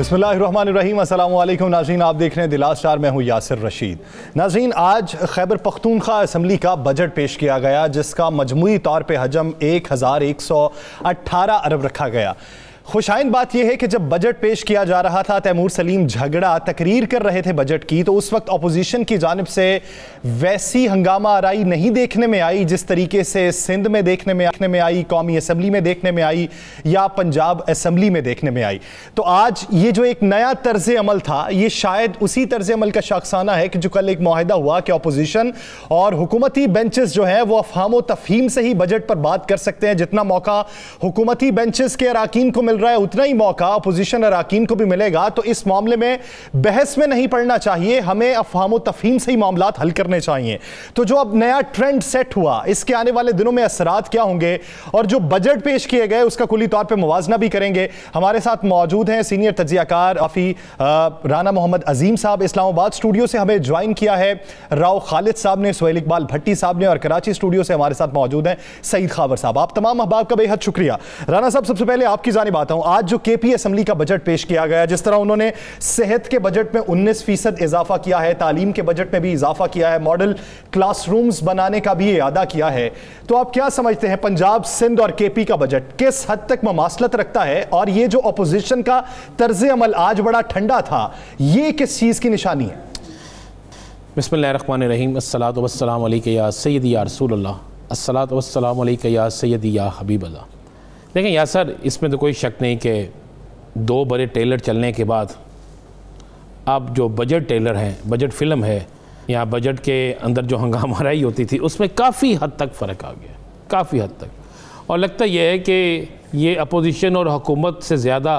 बिस्मिल्लाहिर्रहमानिर्रहीम। अस्सलामु अलैकुम नाज़रीन, आप देख रहे हैं दिलास स्टार, मैं हूँ यासिर रशीद। नाज़रीन, आज खैबर पख्तूनख्वा असम्बली का बजट पेश किया गया जिसका मजमूई तौर पर हजम 1118 अरब रखा गया। खुशाइन बात यह है कि जब बजट पेश किया जा रहा था, तैमूर सलीम झगड़ा तकरीर कर रहे थे बजट की, तो उस वक्त अपोजिशन की जानिब से वैसी हंगामा आराई नहीं देखने में आई जिस तरीके से सिंध में देखने में आई, कौमी असम्बली में देखने में आई या पंजाब असम्बली में देखने में आई। तो आज ये जो एक नया तर्ज अमल था, ये शायद उसी तर्ज अमल का शाखसाना है कि जो कल एक मुआहिदा हुआ कि अपोजिशन और हुकूमती बेंचेस जो है वो अफहाम व तफहीम से ही बजट पर बात कर सकते हैं। जितना मौका हुकूमती बेंचेस के अराकीन को मिल रहा है, उतना ही मौका अपोजिशन अराकीन को भी मिलेगा। तो इस मामले में बहस में नहीं पड़ना चाहिए, हमें अफहाम तफहीम से ही मामलात हल करने चाहिए। तो जो अब नया ट्रेंड सेट हुआ, इसके आने वाले दिनों में असरात क्या होंगे और जो बजट पेश किए गए उसका कुली तौर पर मुवाजना भी करेंगे। हमारे साथ मौजूद हैं सीनियर तज्जियाकार राना मोहम्मद अजीम साहब, इस्लामाबाद स्टूडियो से हमें ज्वाइन किया है राव खालिद साहब ने, सुहेल इकबाल भट्टी साहब ने, और कराची स्टूडियो से हमारे साथ मौजूद हैं सईद खावर साहब। आप तमाम अहबाब का बेहद शुक्रिया। राना साहब, सबसे पहले आपकी जानिब आता हूं। आज जो केपी असम्बली का बजट पेश किया गया, जिस तरह उन्होंने सेहत के बजट में 19% इजाफा किया है, तालीम के बजट में भी इजाफा किया है, मॉडल क्लासरूम्स बनाने का भी इरादा किया है, तो आप क्या समझते हैं पंजाब, सिंध और केपी का बजट किस हद तक ममासलत रखता है? और ये जो अपोजिशन का तर्ज अमल आज बड़ा ठंडा था, ये किस चीज की निशानी है? बिस्मिल्लाहिर्रहमानिर्रहीम। अस्सलातु वस्सलामु अलैका या सय्यदी या रसूलल्लाह, अस्सलातु वस्सलामु अलैका या सय्यदी या हबीबल्लाह। देखें यार सर, इसमें तो कोई शक नहीं कि दो बड़े टेलर चलने के बाद अब जो बजट टेलर हैं, बजट फ़िल्म है या बजट के अंदर जो हंगामाराई होती थी, उसमें काफ़ी हद तक फ़र्क आ गया, काफ़ी हद तक। और लगता यह है कि ये अपोजिशन और हुकूमत से ज़्यादा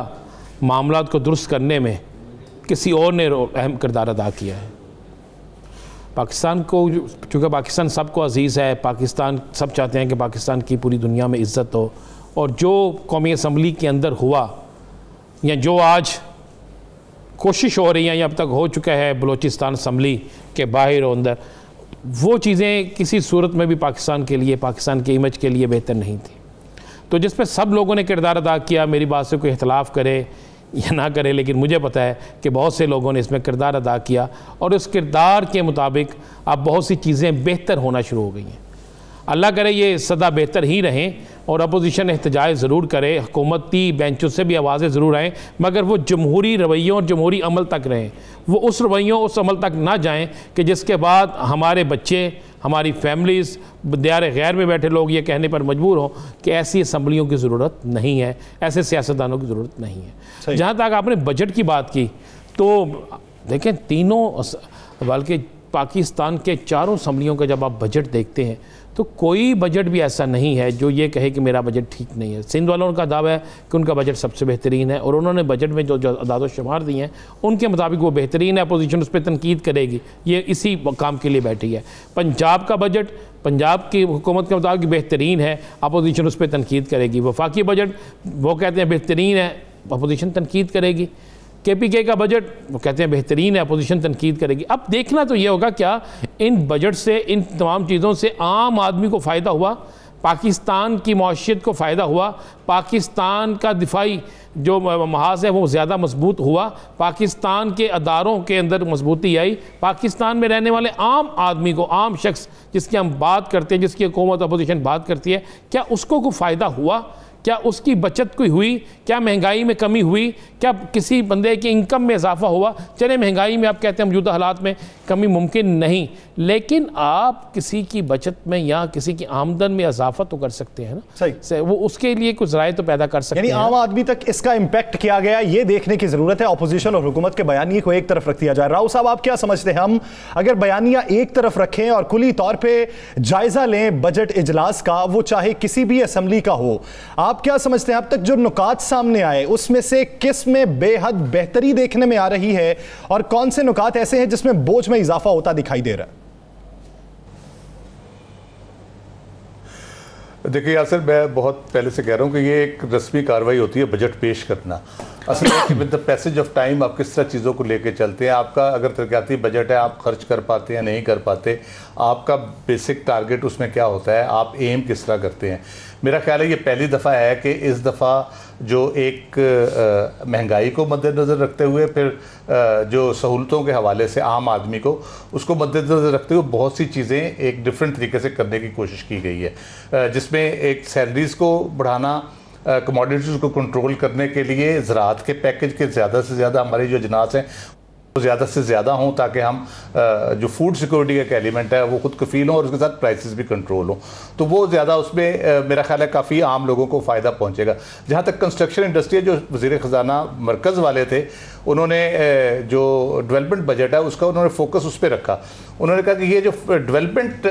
मामलात को दुरुस्त करने में किसी और ने अहम किरदार अदा किया है। पाकिस्तान को, चूँकि पाकिस्तान सबको अजीज़ है, पाकिस्तान सब चाहते हैं कि पाकिस्तान की पूरी दुनिया में इज़्ज़त हो, और जो कौमी असम्बली के अंदर हुआ या जो आज कोशिश हो रही है या अब तक हो चुका है बलूचिस्तान असम्बली के बाहर और अंदर, वो चीज़ें किसी सूरत में भी पाकिस्तान के लिए, पाकिस्तान के इमेज के लिए बेहतर नहीं थी। तो जिस पे सब लोगों ने किरदार अदा किया, मेरी बात से कोई इख्तलाफ करे या ना करे, लेकिन मुझे पता है कि बहुत से लोगों ने इसमें किरदार अदा किया और उस किरदार के मुताबिक अब बहुत सी चीज़ें बेहतर होना शुरू हो गई हैं। अल्लाह करे ये सदा बेहतर ही रहें और अपोजिशन एहतजाज ज़रूर करे, हुकूमती बेंचों से भी आवाज़ें ज़रूर आएँ, मगर वो जमहूरी रवैयों और जमहूरी अमल तक रहें। वो उस रवैयों, उस अमल तक ना जाएं कि जिसके बाद हमारे बच्चे, हमारी फैमिलीज़, दियार गैर में बैठे लोग ये कहने पर मजबूर हों कि ऐसी असम्बलियों की ज़रूरत नहीं है, ऐसे सियासतदानों की ज़रूरत नहीं है। जहाँ तक आपने बजट की बात की, तो देखें तीनों, बल्कि पाकिस्तान के चारों असम्बलियों का जब आप बजट देखते हैं तो कोई बजट भी ऐसा नहीं है जो ये कहे कि मेरा बजट ठीक नहीं है। सिंध वालों का दावा है कि उनका बजट सबसे बेहतरीन है और उन्होंने बजट में जो अदाद शुमार दिए हैं उनके मुताबिक वो बेहतरीन है। अपोजिशन उस पर तनकीद करेगी, ये इसी काम के लिए बैठी है। पंजाब का बजट पंजाब की हुकूमत के मुताबिक बेहतरीन है, अपोजिशन उस पर तनकीद करेगी। वफाकी बजट वो कहते हैं बेहतरीन है, अपोजिशन तनकीद करेगी। KPK का बजट वो कहते हैं बेहतरीन है, अपोजिशन तनकीद करेगी। अब देखना तो ये होगा क्या इन बजट से, इन तमाम चीज़ों से आम आदमी को फ़ायदा हुआ, पाकिस्तान की मौशियत को फ़ायदा हुआ, पाकिस्तान का दिफाई जो महाज है वो ज़्यादा मजबूत हुआ, पाकिस्तान के अदारों के अंदर मजबूती आई, पाकिस्तान में रहने वाले आम आदमी को, आम शख्स जिसकी हम बात करते हैं, जिसकी हुकूमत अपोजिशन बात करती है, क्या उसको कोई फ़ायदा हुआ? क्या उसकी बचत कोई हुई? क्या महंगाई में कमी हुई? क्या किसी बंदे की इनकम में इजाफा हुआ? चले महंगाई में आप कहते हैं मौजूदा हालात में कमी मुमकिन नहीं, लेकिन आप किसी की बचत में या किसी की आमदन में इजाफा तो कर सकते हैं ना। सही, वो उसके लिए कुछ ज़राए तो पैदा कर सकते हैं। यानी आम आदमी तक इसका इम्पैक्ट किया गया, ये देखने की ज़रूरत है। अपोजिशन और हुकूमत के बयानिए को एक तरफ रख दिया जाए। राव साहब, आप क्या समझते हैं, हम अगर बयानिया एक तरफ रखें और कुली तौर पर जायज़ा लें बजट इजलास का, वो चाहे किसी भी असम्बली का हो, आप क्या समझते हैं अब तक जो नुकात सामने आए उसमें से किस में बेहद बेहतरी देखने में आ रही है और कौन से नुकात ऐसे हैं जिसमें बोझ में इजाफा होता दिखाई दे रहा है? देखिए यासर, मैं बहुत पहले से कह रहा हूँ कि ये एक रस्मी कार्रवाई होती है बजट पेश करना। असल में with the passage of time आप किस तरह चीज़ों को लेके चलते हैं। आपका अगर तरक्याती बजट है, आप खर्च कर पाते हैं नहीं कर पाते, आपका बेसिक टारगेट उसमें क्या होता है, आप एम किस तरह करते हैं। मेरा ख्याल है ये पहली दफ़ा है कि इस दफ़ा जो एक महंगाई को मद्देनज़र रखते हुए, फिर जो सहूलतों के हवाले से आम आदमी को उसको मद्देनज़र रखते हुए बहुत सी चीज़ें एक डिफरेंट तरीके से करने की कोशिश की गई है, जिसमें एक सैलरीज़ को बढ़ाना, कमोडिटीज़ को कंट्रोल करने के लिए ज़राअत के पैकेज के ज़्यादा से ज़्यादा हमारी जो अजनास हैं वो ज़्यादा से ज़्यादा हों, ताकि हम जो फूड सिक्योरिटी का एक एलिमेंट है वो खुद कफील हों और उसके साथ प्राइसेस भी कंट्रोल हों, तो वो ज़्यादा उसमें मेरा ख्याल है काफ़ी आम लोगों को फ़ायदा पहुंचेगा। जहाँ तक कंस्ट्रक्शन इंडस्ट्री है, जो वज़ीर ख़जाना मरकज़ वाले थे, उन्होंने जो डेवलपमेंट बजट है उसका उन्होंने फोकस उस पर रखा। उन्होंने कहा कि ये जो डेवलपमेंट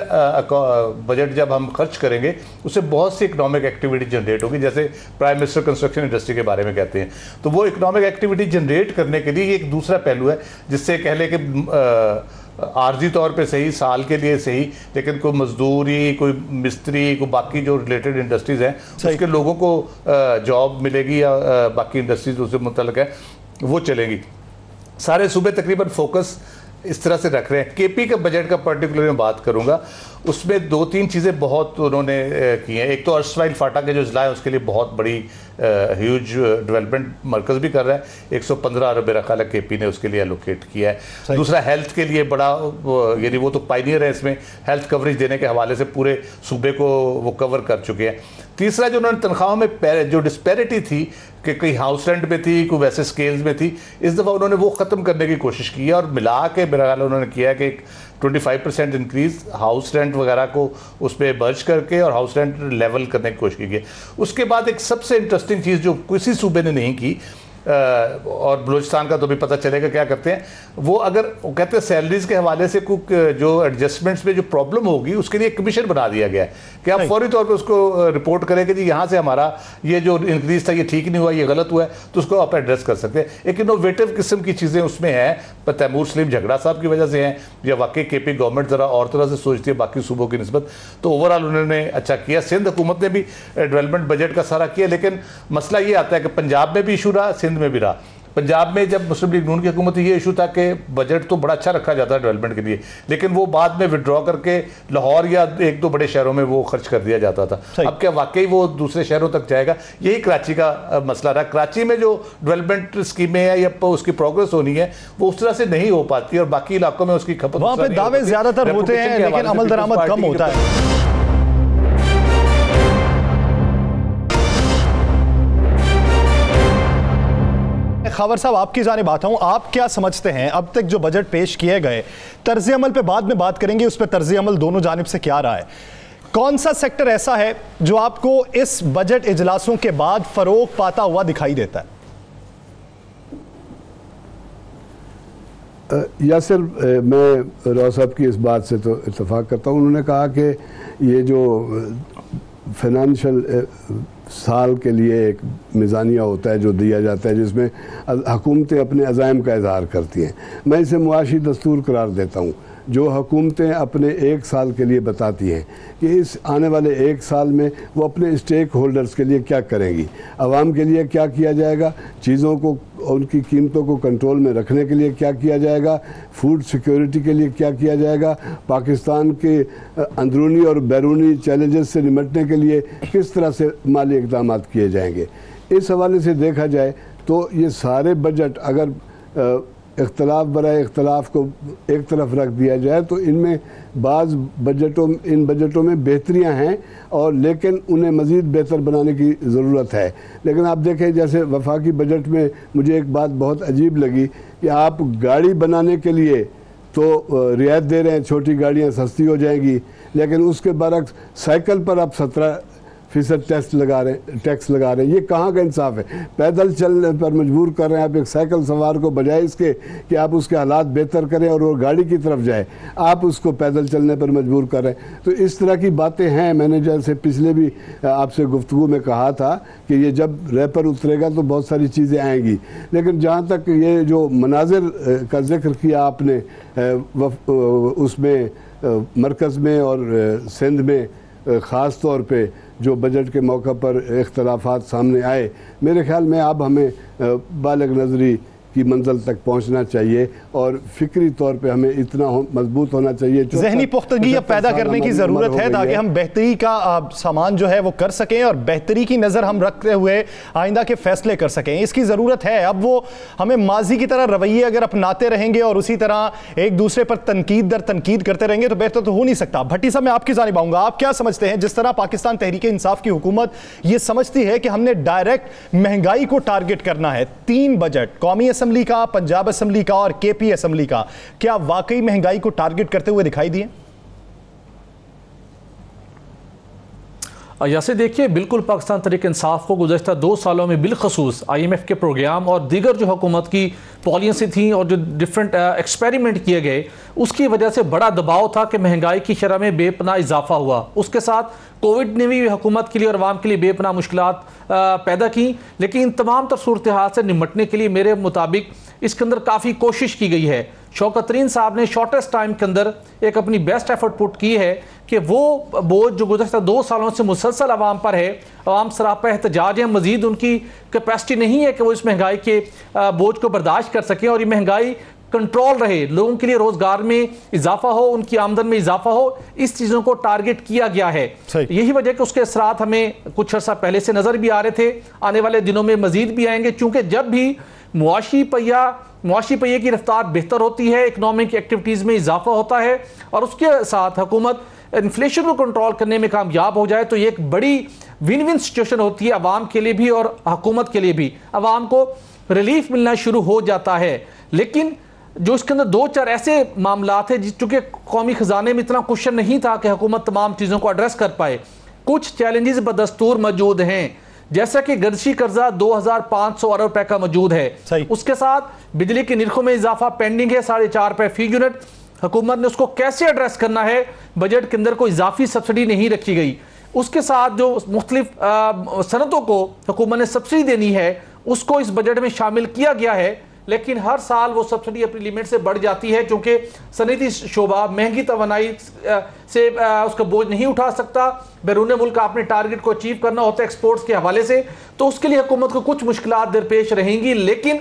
बजट जब हम खर्च करेंगे उससे बहुत सी इकनॉमिक एक्टिविटी जनरेट होगी, जैसे प्राइम मिनिस्टर कंस्ट्रक्शन इंडस्ट्री के बारे में कहते हैं, तो वो इकनॉमिक एक्टिविटी जनरेट करने के लिए एक दूसरा पहलू है, जिससे कह लें कि आर्जी तौर पे सही, साल के लिए सही, लेकिन कोई मजदूरी, कोई मिस्त्री, कोई बाकी जो रिलेटेड इंडस्ट्रीज़ हैं उसके लोगों को जॉब मिलेगी या बाकी इंडस्ट्रीज उससे मुतल्लिक है वो चलेगी। सारे सूबे तकरीबन फोकस इस तरह से रख रहे हैं। केपी के बजट का पर्टिकुलर मैं बात करूंगा, उसमें दो तीन चीज़ें बहुत उन्होंने की हैं। एक तो अर्शवाइल फाटा के जो ज़िला है उसके लिए बहुत बड़ी ह्यूज डेवलपमेंट मरकज़ भी कर रहा है, 115 अरब मेरा ख्याल है केपी ने उसके लिए एलोकेट किया है। दूसरा हेल्थ के लिए बड़ा, यानी वो तो पायनियर है इसमें, हेल्थ कवरेज देने के हवाले से पूरे सूबे को वो कवर कर चुके हैं। तीसरा जो उन्होंने तनख्वाहों में जो डिस्पैरिटी थी कि कोई हाउस रेंट में थी, कोई वैसे स्केल्स में थी, इस दफ़ा उन्होंने वो ख़त्म करने की कोशिश की है और मिला के मेरा ख्याल उन्होंने किया है कि 25% इंक्रीज़ हाउस रेंट वगैरह को उस पर बर्ज करके और हाउस रेंट लेवल करने की कोशिश की है। उसके बाद एक सबसे इंटरेस्टिंग चीज़ जो किसी सूबे ने नहीं की, और बलूचिस्तान का तो भी पता चलेगा क्या करते हैं वो, अगर वो कहते हैं सैलरीज के हवाले से कुछ जो एडजस्टमेंट्स में जो प्रॉब्लम होगी उसके लिए कमीशन बना दिया गया है कि आप फौरी तौर पे उसको रिपोर्ट करें कि जी यहाँ से हमारा ये जो इंक्रीज था ये ठीक नहीं हुआ, ये गलत हुआ है, तो उसको आप एड्रेस कर सकते हैं। एक इनोवेटिव किस्म की चीज़ें उसमें हैं, पर तैमूर सलीम झगड़ा साहब की वजह से हैं, या वाकई केपी गवर्नमेंट ज़रा और तरह से सोचती है बाकी सूबों की निस्बत, तो ओवरऑल उन्होंने अच्छा किया। सिंध हुकूमत ने भी डेवलपमेंट बजट का सारा किया, लेकिन मसला ये आता है कि पंजाब में भी इशू रहा, सिंध में भी रहा। पंजाब में जब मुस्लिम लीग नून की हुकूमत ये इशू था कि बजट तो बड़ा अच्छा रखा जाता है डेवलपमेंट के लिए, लेकिन वो बाद में विड्रॉ करके लाहौर या एक दो बड़े शहरों में वो खर्च कर दिया जाता था। अब क्या वाकई वो दूसरे शहरों तक जाएगा? यही कराची का मसला रहा। कराची में जो डेवलपमेंट स्कीमें है या उसकी प्रोग्रेस होनी है वो उस तरह से नहीं हो पाती, और बाकी इलाकों में उसकी खपत, वहाँ पे दावे ज्यादातर होते हैं लेकिन अमल दरामद कम होता है। खबर साहब, आपकी जानिब आता हूं, आप क्या समझते हैं अब तक जो बजट पेश किए गए, तर्ज अमल पे बाद में बात करेंगे, उस पर तर्ज अमल दोनों जानिब से क्या रहा है, कौन सा सेक्टर ऐसा है जो आपको इस बजट इजलासों के बाद फरोग पाता हुआ दिखाई देता है? यासिर, मैं राव साहब की इस बात से तो इत्तेफाक करता हूँ। उन्होंने कहा कि ये जो फाइनेंशियल साल के लिए एक मिज़ानिया होता है जो दिया जाता है, जिसमें हुकूमतें अपने अज़ाइम का इज़हार करती हैं, मैं इसे मुआशी दस्तूर करार देता हूँ, जो हुकूमतें अपने एक साल के लिए बताती हैं कि इस आने वाले एक साल में वो अपने स्टेक होल्डर्स के लिए क्या करेंगी, आवाम के लिए क्या किया जाएगा, चीज़ों को, उनकी कीमतों को कंट्रोल में रखने के लिए क्या किया जाएगा, फूड सिक्योरिटी के लिए क्या किया जाएगा, पाकिस्तान के अंदरूनी और बैरूनी चैलेंजेस से निपटने के लिए किस तरह से माली इक़दाम किए जाएंगे। इस हवाले से देखा जाए तो ये सारे बजट अगर इख्तलाफ बराए इख्तलाफ को एक तरफ रख दिया जाए तो इनमें इन बजटों में बेहतरियां हैं, और लेकिन उन्हें मज़ीद बेहतर बनाने की ज़रूरत है। लेकिन आप देखें, जैसे वफाकी बजट में मुझे एक बात बहुत अजीब लगी कि आप गाड़ी बनाने के लिए तो रियायत दे रहे हैं, छोटी गाड़ियाँ सस्ती हो जाएंगी, लेकिन उसके बरक्स साइकिल पर आप 17% टैक्स लगा रहे हैं। ये कहाँ का इंसाफ है? पैदल चलने पर मजबूर कर रहे हैं आप एक साइकिल सवार को, बजाय इसके कि आप उसके हालात बेहतर करें और वो गाड़ी की तरफ जाए, आप उसको पैदल चलने पर मजबूर कर रहे हैं। तो इस तरह की बातें हैं। मैंने जैसे पिछले भी आपसे गुफ्तगू में कहा था कि ये जब रैपर उतरेगा तो बहुत सारी चीज़ें आएंगी, लेकिन जहाँ तक ये जो मनाजिर का जिक्र किया आपने, उसमें मरकज़ में और सिंध में ख़ास तौर पे जो बजट के मौका पर इख्तलाफात सामने आए, मेरे ख्याल में अब हमें बालिग नज़री की मंजिल तक पहुंचना चाहिए और फिक्री तौर पे हमें इतना मजबूत होना चाहिए, ज़हनी पुख्तगी अब पैदा करने की ज़रूरत है ताकि हम बेहतरी का सामान जो है वो कर सकें और बेहतरी की नज़र हम रखते हुए आइंदा के फैसले कर सकें। इसकी ज़रूरत है। अब वो हमें माजी की तरह रवैये अगर अपनाते रहेंगे और उसी तरह एक दूसरे पर तनकीद दर तनकीद करते रहेंगे तो बेहतर तो हो नहीं सकता। भट्टी साहब, मैं आपकी जानिब आऊँगा, आप क्या समझते हैं? जिस तरह पाकिस्तान तहरीक इंसाफ की हुकूमत ये समझती है कि हमने डायरेक्ट महंगाई को टारगेट करना है, 3 बजट, कौमी असम्बली का, पंजाब असम्बली का और केपी असम्बली का, क्या वाकई महंगाई को टारगेट करते हुए दिखाई दिए? जैसे देखिए, बिल्कुल पाकिस्तान तहरीक इंसाफ को गुज़श्ता 2 सालों में बिलखसूस IMF के प्रोग्राम और दीगर जो हुकूमत की पॉलिसी थी और जो डिफरेंट एक्सपेरिमेंट किए गए, उसकी वजह से बड़ा दबाव था कि महंगाई की शरह में बेपनाह इजाफा हुआ। उसके साथ कोविड ने भी हुकूमत के लिए और आवाम के लिए बेपनाह मुश्किलात पैदा की, लेकिन इन तमाम तर सूरत हाल से निपटने के लिए मेरे मुताबिक इसके अंदर काफ़ी कोशिश की गई है। शौकत तरीन साहब ने शॉर्टेस्ट टाइम के अंदर एक अपनी बेस्ट एफर्ट पुट की है कि वो बोझ जो गुज़श्ता 2 सालों से मुसलसल आवाम पर है, आवाम सरापा एहतजाज है, मजीद उनकी कैपेसिटी नहीं है कि वो इस महंगाई के बोझ को बर्दाश्त कर सकें और ये महंगाई कंट्रोल रहे, लोगों के लिए रोजगार में इजाफा हो, उनकी आमदन में इजाफा हो, इस चीज़ों को टारगेट किया गया है। यही वजह कि उसके असरात हमें कुछ अर्सा पहले से नज़र भी आ रहे थे, आने वाले दिनों में मजीद भी आएंगे, चूँकि जब भी मुआशी पहिए की रफ्तार बेहतर होती है, इकनॉमिक एक्टिविटीज़ में इजाफा होता है और उसके साथ हुकूमत इन्फ्लेशन को कंट्रोल करने में कामयाब हो जाए तो ये एक बड़ी विन विन सिचुएशन होती है आवाम के लिए भी और हुकूमत के लिए भी। आवाम को रिलीफ मिलना शुरू हो जाता है। लेकिन जो इसके अंदर 2-4 ऐसे मामला थे चूँकि कौमी खजाने में इतना कुशन नहीं था कि हुकूमत तमाम चीज़ों को एड्रेस कर पाए। कुछ चैलेंजेस बदस्तूर मौजूद हैं, जैसा कि गर्शी कर्जा 2500 अरब रुपए का मौजूद है। उसके साथ बिजली के निर्खों में इजाफा पेंडिंग है 4.5 रुपए फी यूनिट। हुकूमत ने उसको कैसे एड्रेस करना है, बजट के अंदर कोई इजाफी सब्सिडी नहीं रखी गई। उसके साथ जो मुख्तलिफ सनतों को हुकूमत ने सब्सिडी देनी है उसको इस बजट में शामिल किया गया है, लेकिन हर साल वो सब्सिडी अपनी लिमिट से बढ़ जाती है क्योंकि सनती शोबा महंगी तवानाई से उसका बोझ नहीं उठा सकता। बैरून मुल्क आपने टारगेट को अचीव करना होता है एक्सपोर्ट्स के हवाले से, तो उसके लिए हुकूमत को कुछ मुश्किलात दरपेश रहेंगी। लेकिन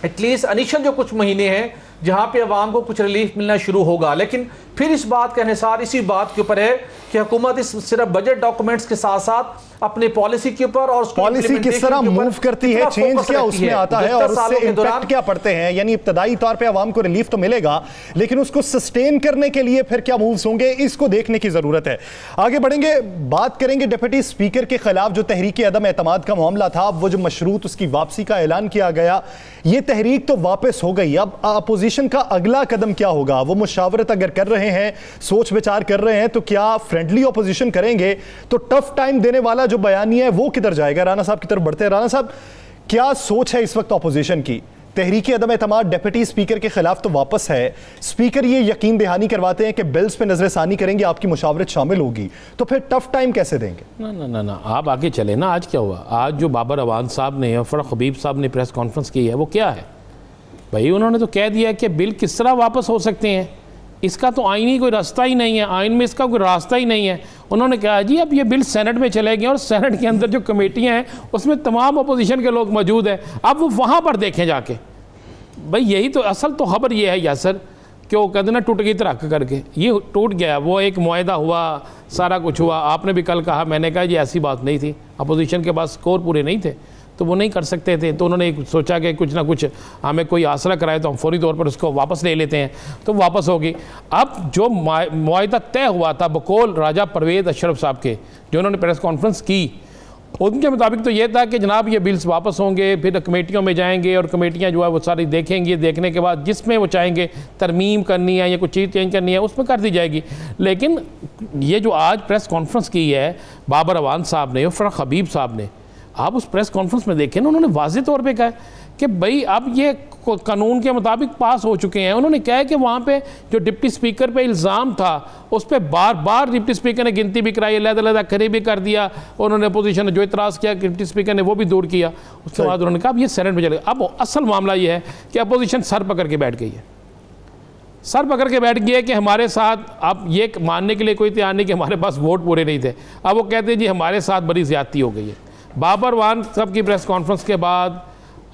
एटलीस्ट अनिशल जो कुछ महीने हैं जहाँ पे अवाम को कुछ रिलीफ मिलना शुरू होगा। लेकिन फिर इस बात का हिसार इसी बात के ऊपर है कि हुकूमत इस सिर्फ बजट डॉक्यूमेंट्स के साथ साथ अपनी पॉलिसी के ऊपर और पॉलिसी किस तरह मूव करती है, चेंज क्या उसमें आता है और उससे इम्पैक्ट क्या पड़ते हैं। यानी इब्तदाई तौर पे अवाम को रिलीफ तो मिलेगा लेकिन उसको सस्टेन करने के लिए फिर क्या मूव्स होंगे, इसको देखने की जरूरत है। आगे बढ़ेंगे, बात करेंगे डिप्टी स्पीकर के खिलाफ जो तहरीक अदम एतमाद का मामला था, वो जो मशरूत उसकी वापसी का ऐलान किया गया, ये तहरीक तो वापस हो गई। अब अपोजिशन का अगला कदम क्या होगा? वो मुशावरत अगर कर रहे हैं, सोच विचार कर रहे हैं, तो क्या फ्रेंडली अपोजिशन करेंगे? तो टफ टाइम देने वाला जो बयानी है वो किधर जाएगा? राना साहब की तरफ बढ़ते हैं। राना साहब, क्या सोच है इस वक्त अपोजिशन की? तहरीक अदम एतमाद डिप्टी स्पीकर के खिलाफ तो वापस है, स्पीकर ये यकीन दहानी करवाते हैं कि बिल्स पे नजरसानी करेंगे, आपकी मुशावरत शामिल होगी, तो फिर टफ टाइम कैसे देंगे? ना ना ना ना, आप आगे चले ना। आज क्या हुआ? आज जो बाबर अवान साहब ने और फरख हबीब साहब ने प्रेस कॉन्फ्रेंस की है वो क्या है भाई? उन्होंने तो कह दिया कि बिल किस तरह वापस हो सकते हैं, इसका तो आईनी कोई रास्ता ही नहीं है, आइन में इसका कोई रास्ता ही नहीं है। उन्होंने कहा जी अब ये बिल सेनेट में चले गए और सेनेट के अंदर जो कमेटियां हैं उसमें तमाम अपोजिशन के लोग मौजूद हैं, अब वो वहाँ पर देखें जाके। भाई यही तो असल तो खबर ये है यासर, क्यों कहते ना टूट गई तरक्क करके, ये टूट गया। वो एक मुआहदा हुआ, सारा कुछ हुआ। आपने भी कल कहा, मैंने कहा जी ऐसी बात नहीं थी, अपोजिशन के पास स्कोर पूरे नहीं थे तो वो नहीं कर सकते थे, तो उन्होंने सोचा कि कुछ ना कुछ हमें कोई आसरा कराए तो हम फौरी तौर पर उसको वापस ले लेते हैं, तो वापस होगी। अब जो मुआहदा तय हुआ था बकौल राजा परवेज़ अशरफ साहब के, जो उन्होंने प्रेस कॉन्फ्रेंस की, उनके मुताबिक तो ये था कि जनाब ये बिल्स वापस होंगे, फिर कमेटियों में जाएंगे और कमेटियाँ जो है वो सारी देखेंगी, देखने के बाद जिसमें वो चाहेंगे तरमीम करनी है या कुछ चीज़ चेंज करनी है उसमें कर दी जाएगी। लेकिन ये जो आज प्रेस कॉन्फ्रेंस की है बाबर अवान साहब ने और फरख हबीब साहब ने, आप उस प्रेस कॉन्फ्रेंस में देखें ना, उन्होंने वाज़ेह तौर पे कहा कि भाई अब ये कानून के मुताबिक पास हो चुके हैं। उन्होंने कहा कि वहाँ पे जो डिप्टी स्पीकर पे इल्ज़ाम था उस पर बार बार डिप्टी स्पीकर ने गिनती भी कराई, अलग-अलग खरी भी कर दिया। उन्होंने अपोजिशन ने जो इतराज़ किया डिप्टी स्पीकर ने वो भी दूर किया। उसके बाद उन्होंने कहा अब ये सेनेट में चलेगा। अब असल मामला ये है कि अपोजिशन सर पकड़ के बैठ गई है, सर पकड़ के बैठ गई है कि हमारे साथ, अब ये मानने के लिए कोई तैयार नहीं कि हमारे पास वोट पूरे नहीं थे। अब वो कहते हैं जी हमारे साथ बड़ी ज़्यादती हो गई है। बाबर अवान साहब की प्रेस कॉन्फ्रेंस के बाद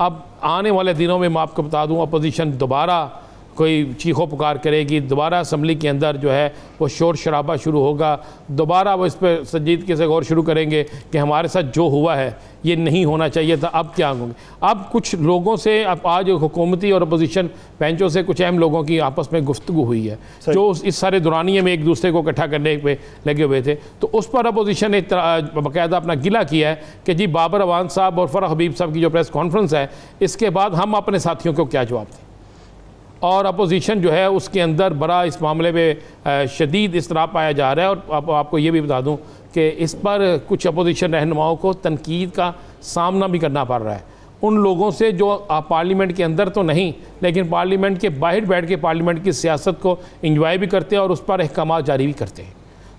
अब आने वाले दिनों में मैं आपको बता दूं, अपोजिशन दोबारा कोई चीखो पुकार करेगी, दोबारा असम्बली के अंदर जो है वो शोर शराबा शुरू होगा, दोबारा वो इस पर संजीदगी से गौर शुरू करेंगे कि हमारे साथ जो हुआ है ये नहीं होना चाहिए था, अब क्या होंगे। अब कुछ लोगों से, अब आज हुकूमती और अपोजिशन बेंचों से कुछ अहम लोगों की आपस में गुफ्तगू हुई है जो इस सारे दौरानिए में एक दूसरे को इकट्ठा करने पे लगे हुए थे, तो उस पर अपोजिशन ने बाकायदा अपना गिला किया है कि जी बाबर अवान साहब और फराह हबीब साहब की जो प्रेस कॉन्फ्रेंस है, इसके बाद हम अपने साथियों को क्या जवाब दें। और अपोजिशन जो है उसके अंदर बड़ा इस मामले में शदीद इसराफ पाया जा रहा है। और आपको ये भी बता दूं कि इस पर कुछ अपोजिशन रहनुमाओं को तनकीद का सामना भी करना पड़ रहा है, उन लोगों से जो पार्लियामेंट के अंदर तो नहीं लेकिन पार्लियामेंट के बाहर बैठ के पार्लियामेंट की सियासत को इंजॉय भी करते हैं और उस पर अहकाम जारी भी करते हैं।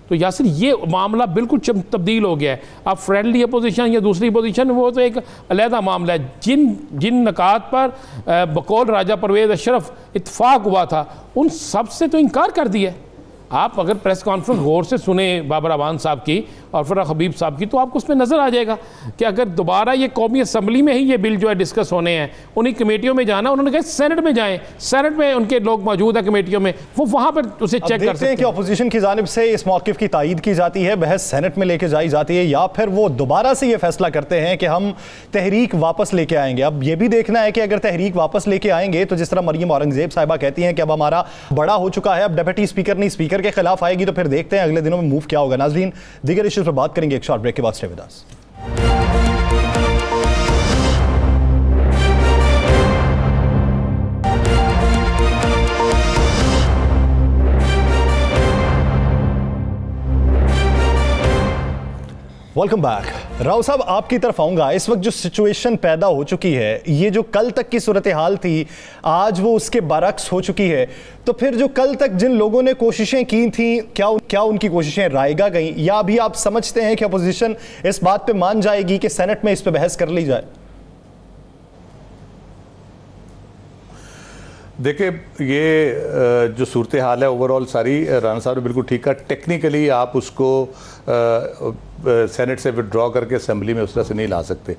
तो यासिर ये मामला बिल्कुल तब्दील हो गया है। अब फ्रेंडली अपोजिशन या दूसरी अपोजिशन वो तो एक अलहदा मामला है। जिन नकात पर बकौल राजा परवेज़ अशरफ इत्फाक हुआ था उन सब से तो इनकार कर दिया। आप अगर प्रेस कॉन्फ्रेंस गौर से सुने बाबर अवान साहब की और फराह हबीब साहब की, तो आपको उसमें नज़र आ जाएगा कि अगर दोबारा ये कौमी असम्बली में ही ये बिल जो है डिस्कस होने हैं, उन्हीं कमेटियों में जाना, उन्होंने कहा सेनेट में जाएं, सेनेट में उनके लोग मौजूद हैं कमेटियों में, वो वहाँ पर उसे चेक कर सकते हैं कि अपोजिशन की जानिब से इस मौक़िफ़ की तायीद की जाती है, बहस सेनेट में लेके जाई जाती है, या फिर वो दोबारा से ये फैसला करते हैं कि हम तहरीक वापस लेके आएंगे। अब ये भी देखना है कि अगर तहरीक वापस लेके आएंगे तो जिस तरह मरियम औरंगजेब साहिबा कहती हैं कि अब हमारा बड़ा हो चुका है, अब डिप्टी स्पीकर नहीं स्पीकर के खिलाफ आएगी, तो फिर देखते हैं अगले दिनों में मूव क्या होगा। नाज़रीन, दीगर इश्यूज़ पर बात करेंगे एक शॉर्ट ब्रेक के बाद। Stay with us. Welcome back. Rao साहब, आपकी तरफ आऊँगा। इस वक्त जो सिचुएशन पैदा हो चुकी है, ये जो कल तक की सूरत हाल थी आज वो उसके बरक्स हो चुकी है, तो फिर जो कल तक जिन लोगों ने कोशिशें की थी, क्या उनकी कोशिशें रायगा गईं, या अभी आप समझते हैं कि अपोजिशन इस बात पे मान जाएगी कि सेनेट में इस पे बहस कर ली जाए? देखिए, ये जो सूरत हाल है ओवरऑल सारी, राना साहब ने बिल्कुल ठीक कहा। टेक्निकली आप उसको सेनेट से विड्रॉ करके असेंबली में उस तरह से नहीं ला सकते।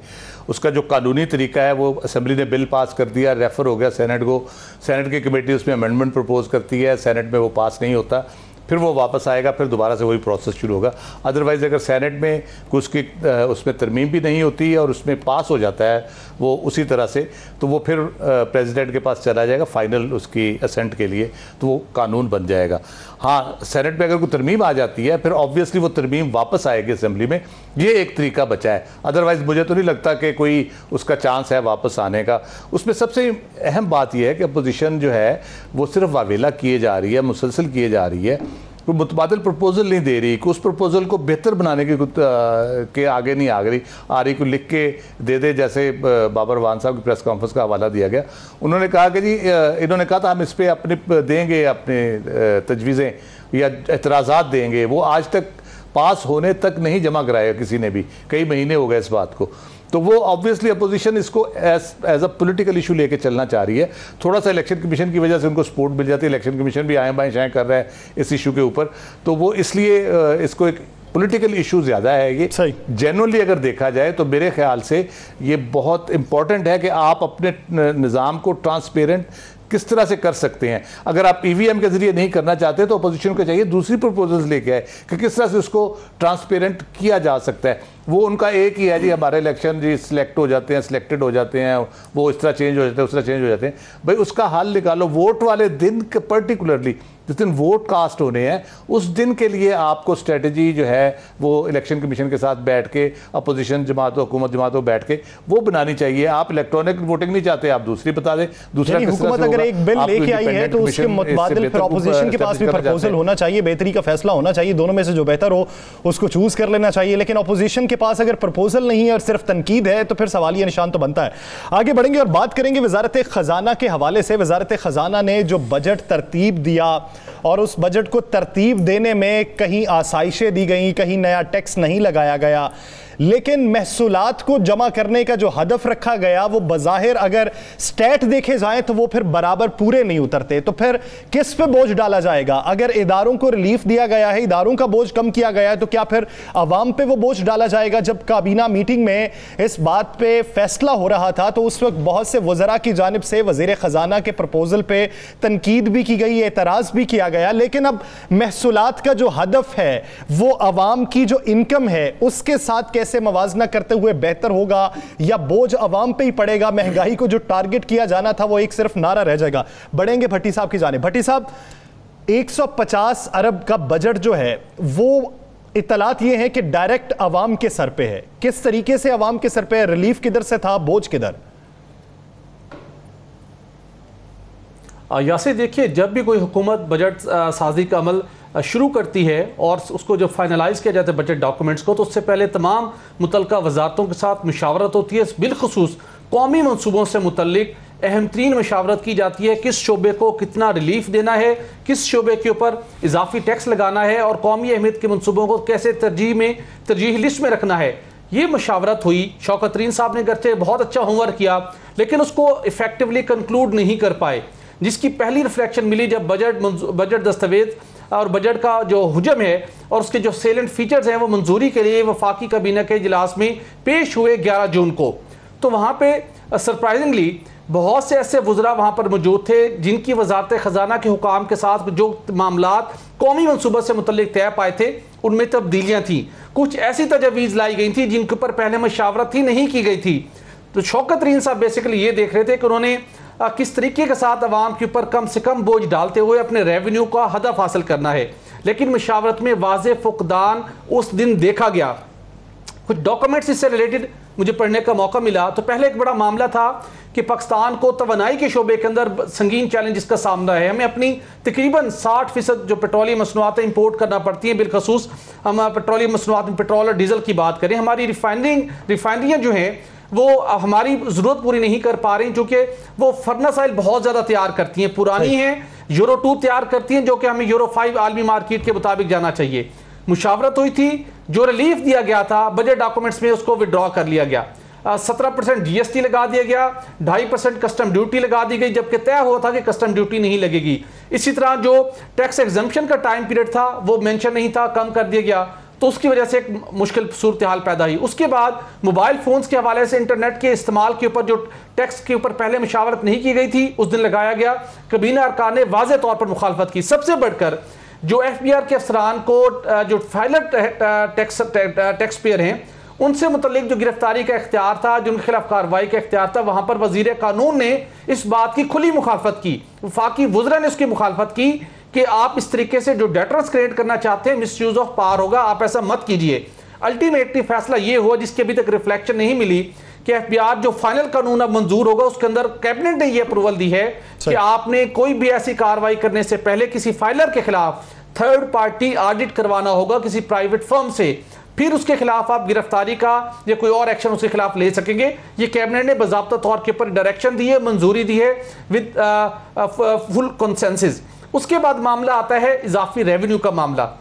उसका जो कानूनी तरीका है वो असेंबली ने बिल पास कर दिया, रेफ़र हो गया सेनेट को, सेनेट की कमेटी उसमें अमेंडमेंट प्रपोज करती है, सेनेट में वो पास नहीं होता, फिर वो वापस आएगा, फिर दोबारा से वही प्रोसेस शुरू होगा। अदरवाइज़ अगर सेनेट में कुछ की उसमें तरमीम भी नहीं होती और उसमें पास हो जाता है वो उसी तरह से, तो वो फिर प्रेसिडेंट के पास चला जाएगा फाइनल उसकी असेंट के लिए, तो वो कानून बन जाएगा। हाँ, सेनेट में अगर कोई तरमीम आ जाती है फिर ऑब्वियसली वो तरमीम वापस आएगी असेंबली में, ये एक तरीका बचा है। अदरवाइज़ मुझे तो नहीं लगता कि कोई उसका चांस है वापस आने का। उसमें सबसे अहम बात यह है कि अपोजिशन जो है वो सिर्फ वावेला किए जा रही है, मुसलसल किए जा रही है, कोई मुतबादिल प्रपोजल नहीं दे रही, उस प्रपोजल को बेहतर बनाने के आगे नहीं आ रही, कोई लिख के दे दे। जैसे बाबर अवान साहब की प्रेस कॉन्फ्रेंस का हवाला दिया गया, उन्होंने कहा कि जी इन्होंने कहा था हम इस पर अपने देंगे अपने तजवीज़ें या एतराज़ात देंगे, वो आज तक पास होने तक नहीं जमा कराया किसी ने भी, कई महीने हो गए इस बात को। तो वो ऑब्वियसली अपोजिशन इसको एज अ पॉलिटिकल इशू लेके चलना चाह रही है। थोड़ा सा इलेक्शन कमीशन की वजह से उनको सपोर्ट मिल जाती है, इलेक्शन कमीशन भी आए बाएं शाएं कर रहा है इस इशू के ऊपर, तो वो इसलिए इसको एक पॉलिटिकल इशू ज़्यादा है। ये जनरली अगर देखा जाए तो मेरे ख्याल से ये बहुत इंपॉर्टेंट है कि आप अपने निज़ाम को ट्रांसपेरेंट किस तरह से कर सकते हैं। अगर आप ईवीएम के जरिए नहीं करना चाहते तो अपोजिशन को चाहिए दूसरी प्रपोजल्स लेके आए कि किस तरह से उसको ट्रांसपेरेंट किया जा सकता है। वो उनका एक ही है जी, हमारे इलेक्शन जी सिलेक्ट हो जाते हैं, सिलेक्टेड हो जाते हैं, वो इस तरह चेंज हो जाते हैं, उस तरह चेंज हो जाते हैं। भाई उसका हल निकालो। वोट वाले दिन पर्टिकुलरली जिस दिन वोट कास्ट होने हैं उस दिन के लिए आपको स्ट्रेटजी जो है वो इलेक्शन कमीशन के साथ बैठ के, अपोजिशन जमातों, हुकूमत जमातों बैठ के वो बनानी चाहिए। आप इलेक्ट्रॉनिक वोटिंग नहीं चाहते, आप दूसरी बता दें। दूसरा हुकूमत अगर एक बिल लेके आई है तो उसके मुतबादिल फिर अपोजिशन के पास भी प्रपोजल होना चाहिए, बेहतरी का फैसला होना चाहिए, दोनों में से जो बेहतर हो उसको चूज कर लेना चाहिए। लेकिन अपोजिशन के पास अगर प्रपोजल नहीं है और सिर्फ तनकीद है तो फिर सवालिया निशान तो बनता है। आगे बढ़ेंगे और बात करेंगे वजारत खजाना के हवाले से। वजारत खजाना ने जो बजट तरतीब दिया और उस बजट को तरतीब देने में कहीं आसाइशें दी गई, कहीं नया टैक्स नहीं लगाया गया, लेकिन महसूलात को जमा करने का जो हदफ रखा गया वो बज़ाहिर अगर स्टैट देखे जाएं तो वो फिर बराबर पूरे नहीं उतरते। तो फिर किस पे बोझ डाला जाएगा? अगर इदारों को रिलीफ दिया गया है, इदारों का बोझ कम किया गया है, तो क्या फिर अवाम पे वो बोझ डाला जाएगा? जब काबीना मीटिंग में इस बात पे फैसला हो रहा था तो उस वक्त बहुत से वज़रा की जानिब से वज़ीर ख़जाना के प्रपोजल पे तनकीद भी की गई, एतराज़ भी किया गया। लेकिन अब महसूलात का जो हदफ है वो अवाम की जो इनकम है उसके साथ कैसे मवाजना करते हुए बेहतर होगा, या बोझ अवाम पे ही पड़ेगा? महंगाई को जो टारगेट किया जाना था वो एक सिर्फ नारा रह जाएगा। बढ़ेंगे भट्टी साहब की जानिब। भट्टी साहब, 150 अरब का बजट जो है वो इतलात ये है कि डायरेक्ट अवाम के सर पे है। किस तरीके से अवाम के सर पे है? रिलीफ किधर से था, बोझ किधर? यासे देखिए, जब भी कोई हुकूमत बजट साजी का अमल शुरू करती है और उसको जब फाइनलाइज किया जाता है बजट डॉक्यूमेंट्स को, तो उससे पहले तमाम मुतल्लिका वजारतों के साथ मुशावरत होती है। बिलखुसूस कौमी मनसूबों से मुतल्लिक अहम तरीन मशावरत की जाती है। किस शोबे को कितना रिलीफ देना है, किस शोबे के ऊपर इजाफी टैक्स लगाना है और कौमी अहमियत के मनसूबों को कैसे तरजीह लिस्ट में रखना है। ये मशावरत हुई। शौकत तरीन साहब ने करते बहुत अच्छा होमवर्क किया, लेकिन उसको इफेक्टिवली कंक्लूड नहीं कर पाए, जिसकी पहली रिफ्लेक्शन मिली जब बजट दस्तावेज और बजट का जो हुजम है और उसके जो सेलेंट फीचर्स हैं वो मंजूरी के लिए वफाकी काबीना के इजलास में पेश हुए 11 जून को। तो वहाँ पे सरप्राइजिंगली बहुत से ऐसे वज़रा वहाँ पर मौजूद थे जिनकी वजारत ख़जाना के हुकाम के साथ जो मामलात कौमी मनसूबा से मुतल्लिक तय पाए थे उनमें तब्दीलियाँ थीं। कुछ ऐसी तजवीज़ लाई गई थी जिनके ऊपर पहले मशावरत ही नहीं की गई थी। तो शौकत तरीन साहब बेसिकली ये देख रहे थे कि उन्होंने किस तरीके के साथ अवाम के ऊपर कम से कम बोझ डालते हुए अपने रेवेन्यू का हदफ हासिल करना है। लेकिन मशावरत में वाज़े फुकदान उस दिन देखा गया। कुछ डॉक्यूमेंट्स इससे रिलेटेड मुझे पढ़ने का मौका मिला। तो पहले एक बड़ा मामला था कि पाकिस्तान को तवानाई के शोबे के अंदर संगीन चैलेंज का सामना है। हमें अपनी तकरीबन 60% जो पेट्रोलियम मसनूआतें इंपोर्ट करना पड़ती हैं, बिलखसूस हम पेट्रोलियम मसनूआत में पेट्रोल और डीजल की बात करें, हमारी रिफाइनरियाँ जो हैं वो हमारी ज़रूरत पूरी नहीं कर पा रही, क्योंकि वो फर्नेस ऑयल बहुत ज़्यादा तैयार करती हैं, पुरानी हैं, यूरो 2 तैयार करती हैं, जो कि हमें यूरो 5 आलमी मार्केट के मुताबिक जाना चाहिए। मुशावरत हुई थी, जो रिलीफ दिया गया था बजट डॉक्यूमेंट्स में उसको विड्रॉ कर लिया गया। 17% GST लगा दिया गया, 2.5% कस्टम ड्यूटी लगा दी गई, जबकि तय हुआ था कि कस्टम ड्यूटी नहीं लगेगी। इसी तरह जो टैक्स एग्जम्पशन का टाइम पीरियड था वो मेंशन नहीं था, कम कर दिया गया, तो उसकी वजह से एक मुश्किल सूरत हाल पैदा हुई। उसके बाद मोबाइल फोन्स के हवाले से इंटरनेट के इस्तेमाल के ऊपर जो टैक्स के ऊपर पहले मशावरत नहीं की गई थी उस दिन लगाया गया। काबीना अरकान ने वाज़े तौर पर मुखालफत की। सबसे बढ़कर जो FBR के अफसरान को जो फाइलर टैक्स पेयर हैं उनसे मुतल्लिक जो गिरफ्तारी का इख्तियार था, जिनके खिलाफ कार्रवाई का इख्तियार था, वहां पर वजीर कानून ने इस बात की खुली मुखालफत की। वफाकी वज़रा ने उसकी मुखालफत की कि आप इस तरीके से जो डेटर्स क्रिएट करना चाहते हैं मिस यूज ऑफ पावर होगा, आप ऐसा मत कीजिए। अल्टीमेटली फैसला ये हुआ, जिसकी अभी तक रिफ्लेक्शन नहीं मिली, कि FBR जो फाइनल कानून अब मंजूर होगा उसके अंदर कैबिनेट ने ये अप्रूवल दी है कि आपने कोई भी ऐसी कार्रवाई करने से पहले किसी फाइलर के खिलाफ थर्ड पार्टी ऑडिट करवाना होगा किसी प्राइवेट फर्म से, फिर उसके खिलाफ आप गिरफ्तारी का या कोई और एक्शन उसके खिलाफ ले सकेंगे। ये कैबिनेट ने बाज़ाब्ता तौर के ऊपर डायरेक्शन दी है, मंजूरी दी है विद फुल कंसेंसस। उसके बाद मामला आता है इजाफी रेवेन्यू का मामला।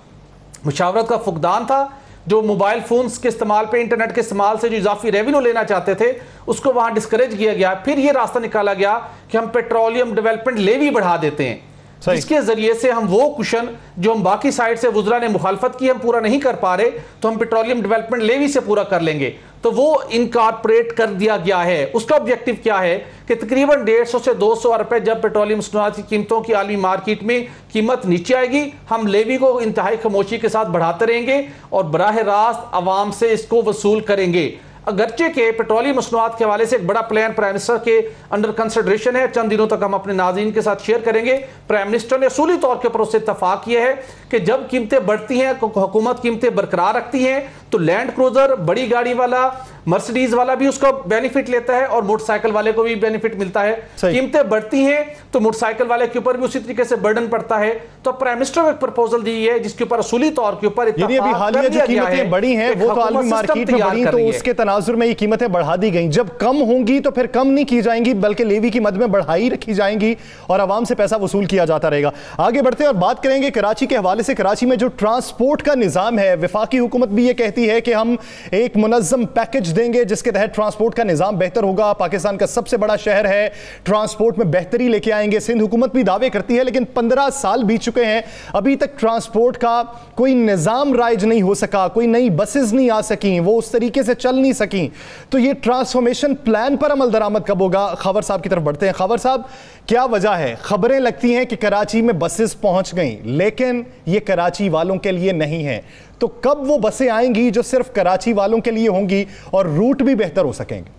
मुशावरत का फुकदान था, जो मोबाइल फोन्स के इस्तेमाल पे इंटरनेट के इस्तेमाल से जो इजाफी रेवेन्यू लेना चाहते थे उसको वहां डिस्करेज किया गया। फिर ये रास्ता निकाला गया कि हम पेट्रोलियम डेवलपमेंट लेवी बढ़ा देते हैं, जिसके जरिए से हम वो कुशन जो हम बाकी साइड से वज़रा ने मुखालफत की हम पूरा नहीं कर पा रहे, तो हम पेट्रोलियम डेवलपमेंट लेवी से पूरा कर लेंगे। तो वो इनकॉर्पोरेट कर दिया गया है। उसका ऑब्जेक्टिव क्या है कि तकरीबन 150 से 200 रुपए जब पेट्रोलियम मसनूआत की कीमतों की आलमी मार्केट में कीमत नीचे आएगी, हम लेवी को इंतहाई खामोशी के साथ बढ़ाते रहेंगे और बराह रास्त आवाम से इसको वसूल करेंगे। अगरचे के पेट्रोलियम मसनूआत के हवाले से एक बड़ा प्लान प्राइम मिनिस्टर के अंडर कंसिडरेशन है, चंद दिनों तक हम अपने नाज़रीन के साथ शेयर करेंगे। प्राइम मिनिस्टर ने असूली तौर के ऊपर उससे इत्तफाक किया है कि जब कीमतें बढ़ती हैं, हुकूमत कीमतें बरकरार रखती हैं, तो लैंड क्रूजर, बड़ी गाड़ी वाला, मर्सिडीज वाला भी उसका बेनिफिट लेता है और मोटरसाइकिल वाले को भी बेनिफिट मिलता है। कीमतें बढ़ती हैं तो मोटरसाइकिल वाले के ऊपर भी उसी तरीके से बर्डन पड़ता है। तो प्राइम मिनिस्टर ने एक प्रपोजल दी है जिसके ऊपर असूली तौर के ऊपर हालिया जो कीमतें बढ़ी हैं वो तो आलमी मार्केट में बढ़ी, तो उसके तनाजुर में ये कीमतें बढ़ा दी गई। जब कम होंगी तो फिर कम नहीं की जाएंगी, बल्कि लेवी की मद में बढ़ाई रखी जाएंगी और आवाम से पैसा वसूल किया जाता रहेगा। आगे बढ़ते और बात करेंगे कराची के हवाले से। कराची में जो ट्रांसपोर्ट का निज़ाम है, वफाकी हुकूमत भी ये कहती है कि हम एक मुनज़्ज़म पैकेज देंगे जिसके तहत ट्रांसपोर्ट का निज़ाम बेहतर होगा, पाकिस्तान का सबसे बड़ा शहर है, ट्रांसपोर्ट में बेहतरी लेके आएंगे। सिंध हुकूमत भी दावे करती है, लेकिन 15 साल बीत चुके हैं, अभी तक ट्रांसपोर्ट का कोई निज़ाम राइज नहीं हो सका, कोई नई बसेस नहीं आ सकी, वो उस तरीके से चल नहीं सकी। तो ये ट्रांसफॉर्मेशन प्लान पर अमल दरामद कब होगा? खबर साहब की तरफ बढ़ते हैं। खबर साहब, क्या वजह है? खबरें लगती हैं कि कराची में बसेस पहुंच गई, लेकिन ये कराची वालों के लिए नहीं है। तो कब वो बसें आएंगी जो सिर्फ कराची वालों के लिए होंगी और रूट भी बेहतर हो सकेंगे?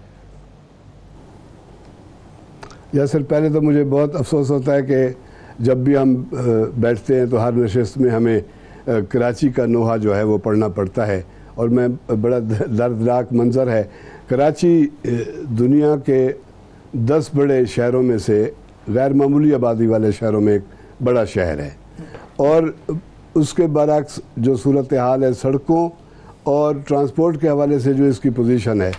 यासिर, पहले तो मुझे बहुत अफसोस होता है कि जब भी हम बैठते हैं तो हर नशिस्त में हमें कराची का नोहा जो है वो पढ़ना पड़ता है, और मैं बड़ा दर्दनाक मंजर है। कराची दुनिया के 10 बड़े शहरों में से गैर मामूली आबादी वाले शहरों में एक बड़ा शहर है, और उसके बरअक्स जो सूरत हाल है सड़कों और ट्रांसपोर्ट के हवाले से, जो इसकी पोजीशन है,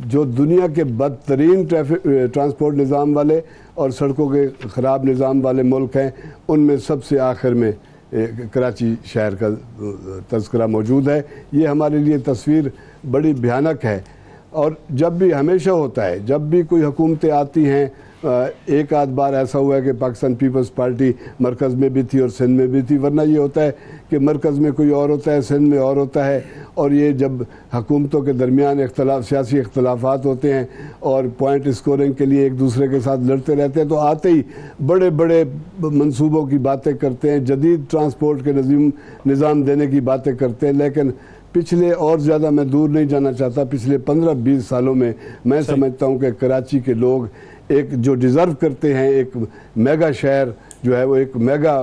जो दुनिया के बदतरीन ट्रांसपोर्ट निज़ाम वाले और सड़कों के ख़राब निज़ाम वाले मुल्क हैं, उनमें सबसे आखिर में कराची शहर का तज़किरा मौजूद है। ये हमारे लिए तस्वीर बड़ी भयानक है, और जब भी हमेशा होता है, जब भी कोई हुकूमतें आती हैं, एक आध बार ऐसा हुआ है कि पाकिस्तान पीपल्स पार्टी मरकज़ में भी थी और सिंध में भी थी, वरना ये होता है कि मरकज़ में कोई और होता है, सिंध में और होता है, और ये जब हुकूमतों के दरमियान सियासी इख्तलाफात होते हैं और पॉइंट स्कोरिंग के लिए एक दूसरे के साथ लड़ते रहते हैं, तो आते ही बड़े बड़े मंसूबों की बातें करते हैं, जदीद ट्रांसपोर्ट के निज़ाम देने की बातें करते हैं। लेकिन पिछले, और ज़्यादा मैं दूर नहीं जाना चाहता, पिछले 15-20 सालों में मैं समझता हूँ कि कराची के लोग एक जो डिज़र्व करते हैं, एक मेगा शहर जो है वो एक मेगा